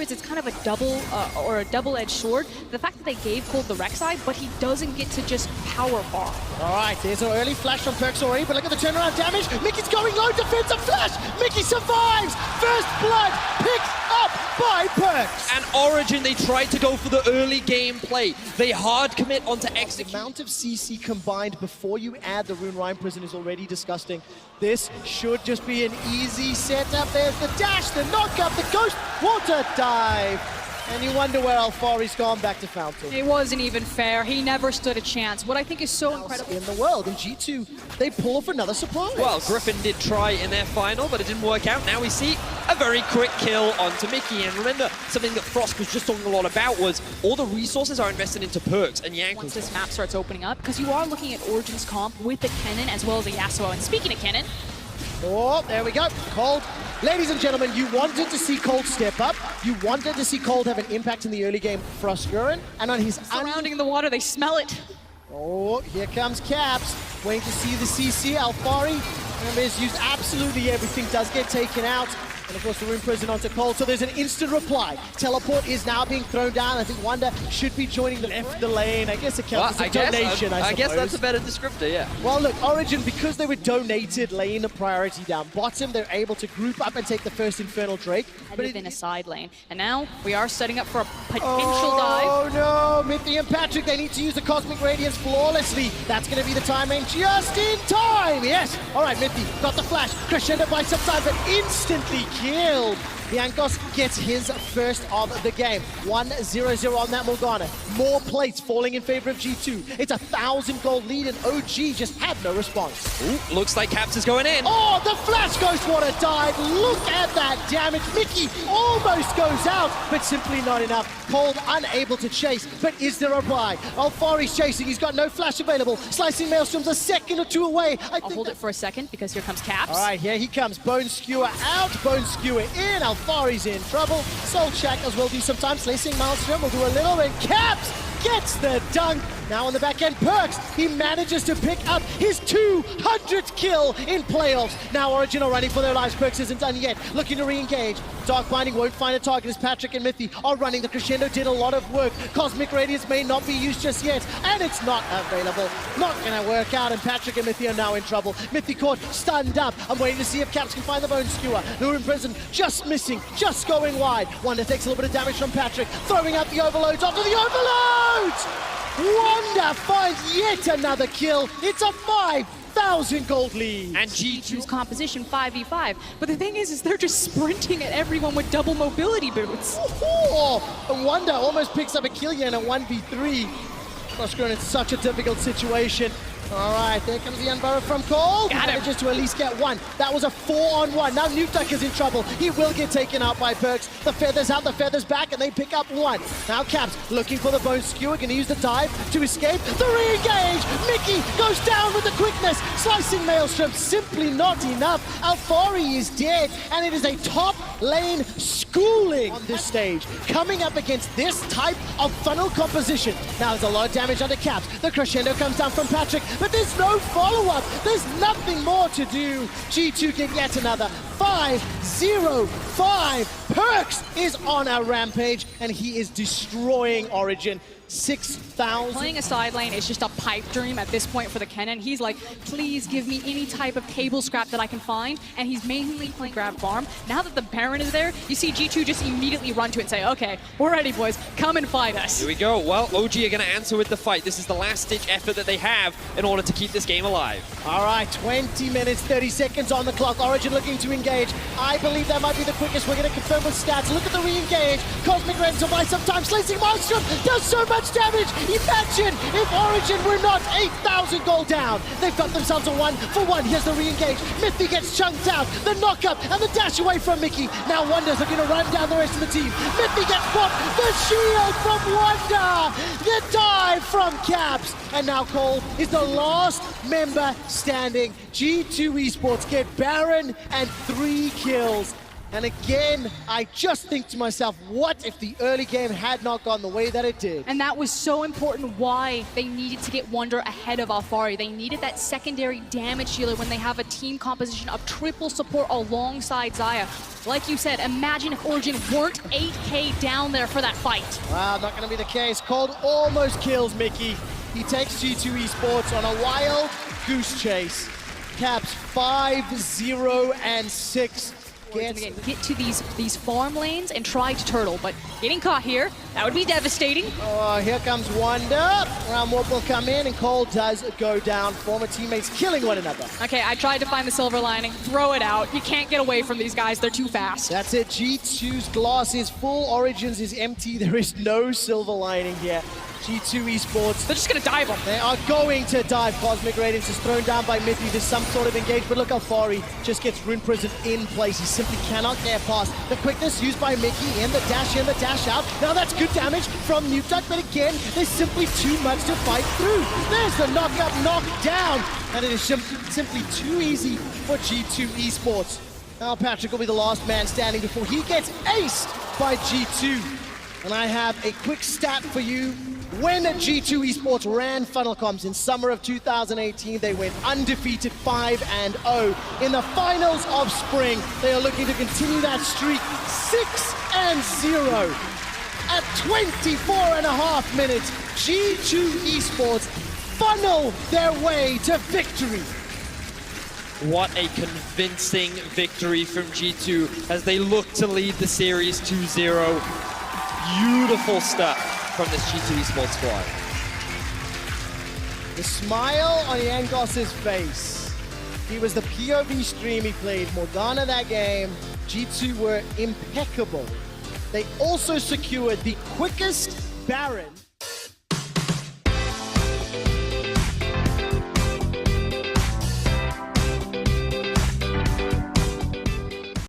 is it's kind of a double-edged sword. The fact that they gave Cold the Rek'Sai, but he doesn't get to just power farm. All right, there's an early flash from Perks already, but look at the turnaround damage. Mickey's going low, defensive flash. Mickey survives. First blood picked up by Perks. And Origin, they tried to go for the early game play. They hard commit onto execute. The amount of CC combined before you add the Rune Rhyme Prison is already disgusting. This should just be an easy setup. There's the dash, the knock-up, the Ghost Water Dive. And you wonder where Alfari's gone back to Fountain. It wasn't even fair. He never stood a chance. What I think is so incredible in the world, in G2, they pull off another surprise. Well, Griffin did try in their final, but it didn't work out. Now we see a very quick kill onto Mickey. And remember, something that Frost was just talking a lot about was all the resources are invested into Perks and Yank. Once this map starts opening up, because you are looking at Origin's comp with the Kennen as well as the Yasuo. And speaking of Kennen, oh, there we go. Cold. Ladies and gentlemen, you wanted to see Cold step up. You wanted to see Cold have an impact in the early game. Frostgurren, and on his surrounding the water, they smell it. Oh, here comes Caps. Waiting to see the CC. Alfari, remember, has used absolutely everything. Does get taken out. And of course, the Rune Prison onto Cold. So there's an instant reply. Teleport is now being thrown down. I think Wonder should be joining the left the lane. I guess it counts as a donation, I suppose. I guess that's a better descriptor, yeah. Well, look, Origin, because they were donated lane priority down bottom, they're able to group up and take the first Infernal Drake. But in a side lane. And now we are setting up for a potential dive. Oh no, Mithy and Patrick, they need to use the Cosmic Radiance flawlessly. That's going to be the timing just in time. Yes. All right, Mithy got the flash. Crescendo by some time, but instantly killed. Yankos gets his first of the game. 1-0-0 on that Morgana. More plates falling in favor of G2. It's a 1,000 gold lead and OG just had no response. Ooh, looks like Caps is going in. Oh, the flash Ghost Water dive. Look at that damage. Mickey almost goes out, but simply not enough. Cold unable to chase, but is there a buy? Alfari's chasing. He's got no flash available. Slicing Maelstrom's a second or two away. I'll hold it for a second because here comes Caps. All right, here he comes. Bone Skewer out, Bone Skewer in. Alfari's in trouble. Soul Shack as well do sometimes. Slicing Maelstrom will do a little bit. Caps gets the dunk. Now on the back end, Perks, he manages to pick up his 200th kill in playoffs. Now Origin are running for their lives. Perks isn't done yet. Looking to re-engage. Dark Binding won't find a target as Patrick and Mithy are running. The Crescendo did a lot of work. Cosmic Radiance may not be used just yet, and it's not available. Not gonna work out, and Patrick and Mithy are now in trouble. Mithy caught, stunned up. I'm waiting to see if Caps can find the Bone Skewer. Who are in prison, just missing, just going wide. Wonder takes a little bit of damage from Patrick, throwing out the overloads onto the overloads! Wonder finds yet another kill. It's a 5,000 gold lead. And G2's composition 5v5. But the thing is they're just sprinting at everyone with double mobility boots. Oh, Wonder almost picks up a kill here in a 1v3. Frostgurren in such a difficult situation. All right, there comes the Unburrow from Cole. Manages to at least get one. That was a 4-on-1. Now Nukeduck is in trouble. He will get taken out by Perks. The Feather's out, the Feather's back, and they pick up one. Now Caps looking for the Bone Skewer, going to use the dive to escape. The re-engage! Mickey goes down with the quickness. Slicing Maelstrom, simply not enough. Alfari is dead, and it is a top lane schooling on this stage. Coming up against this type of funnel composition. Now there's a lot of damage under Caps. The Crescendo comes down from Patrick, but there's no follow-up. There's nothing more to do. G2 get yet another 5-0-5. Perks is on a rampage, and he is destroying Origin. 6,000. Playing a side lane is just a pipe dream at this point for the Kennen. He's like, please give me any type of table scrap that I can find, and he's mainly playing grab farm. Now that the Baron is there, you see G2 just immediately run to it and say, okay, we're ready, boys. Come and fight us. Here we go. Well, OG are going to answer with the fight. This is the last-ditch effort that they have in order to keep this game alive. All right, 20 minutes, 30 seconds on the clock. Origin looking to engage. I believe that might be the quickest. We're going to confirm with stats. Look at the re-engage. Cosmic Radiance will buy some time. Slicing Maelstrom does so much damage. Imagine if Origin were not 8,000 gold down. They've got themselves a 1-for-1. Here's the re-engage. Mithy gets chunked out. The knock-up and the dash away from Mickey. Now Wonder's looking to run down the rest of the team. Mithy gets blocked. The shield from Wonder. The dive from Caps. And now Cole is the last member standing. G2 Esports get Baron and 3 kills. And again, I just think to myself, what if the early game had not gone the way that it did? And that was so important why they needed to get Wonder ahead of Alfari. They needed that secondary damage dealer when they have a team composition of triple support alongside Xayah. Like you said, imagine if Origin weren't 8K down there for that fight. Wow, not going to be the case. Cold almost kills Mickey. He takes G2 Esports on a wild goose chase. Caps 5-0 and 6. Again, get to these farm lanes and try to turtle, but getting caught here, that would be devastating. Oh, here comes Wonder. Round Warp will come in, and Cole does go down. Former teammates killing one another. Okay, I tried to find the silver lining. Throw it out. You can't get away from these guys. They're too fast. That's it. G2's glass is full. Origins is empty. There is no silver lining here. G2 Esports. They're just going to dive them. They are going to dive. Cosmic Radiance is thrown down by Mithy. There's some sort of engage, but look how Alfari just gets Rune Prison in place. He simply cannot get past. The quickness used by Mickey in the dash out. Now that's good damage from Nutuck, but again, there's simply too much to fight through. There's the knockdown, and it is simply too easy for G2 Esports. Now Patrick will be the last man standing before he gets aced by G2. And I have a quick stat for you. When G2 Esports ran Funnel Comms in summer of 2018, they went undefeated 5-0. In the finals of spring, they are looking to continue that streak 6-0. At 24.5 minutes, G2 Esports funnel their way to victory. What a convincing victory from G2 as they look to lead the series 2-0. Beautiful stuff from this G2 Esports squad. The smile on Yangos's face. He was the POV stream he played Morgana that game. G2 were impeccable. They also secured the quickest Baron